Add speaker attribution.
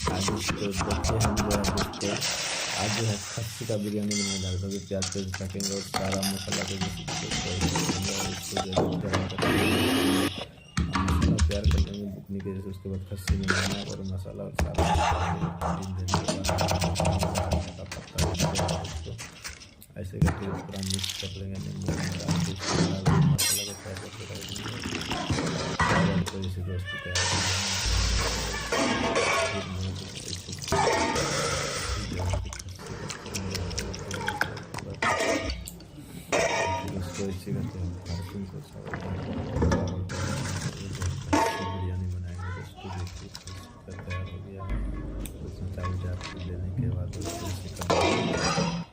Speaker 1: आज तो देखिए हम जो है दोस्तों आज जो है खस्सी का बिरयानी बनाने जा रहे हैं। अभी प्याज तेज काटेंगे और सारा मसाला को जैसे कि दोस्तों ऐसे करेंगे और इसको जो है गरम करेंगे। हम मसाला तैयार कर लेंगे बुकनी के जैसे। उसके बाद खस्सी में नमक और मसाला और सारा कुछ डालेंगे। पानी देने के बाद जीरा धनिया का पत्ता जो भी रहेगा दोस्तों ऐसे करके पूरा मिक्स कर लेंगे। नींबू डाल के इसके बाद मसाला को तैयार करके रख देंगे। चावल को जैसे दोस्तों तैयार कर लेंगे। फिर मैं कुछ ऐसे जो है कि खस्सी को करेंगे ऐसे करके दोस्तों। उसके बाद फिर उसको ऐसे करके हम फारसूं को चावल को डालेंगे और जो है खस्सी बिरयानी बनाएंगे दोस्तों। देखिए खस्सी का तैयार हो गया है। उसमें चावल देने के बाद उसको ऐसे कर देंगे।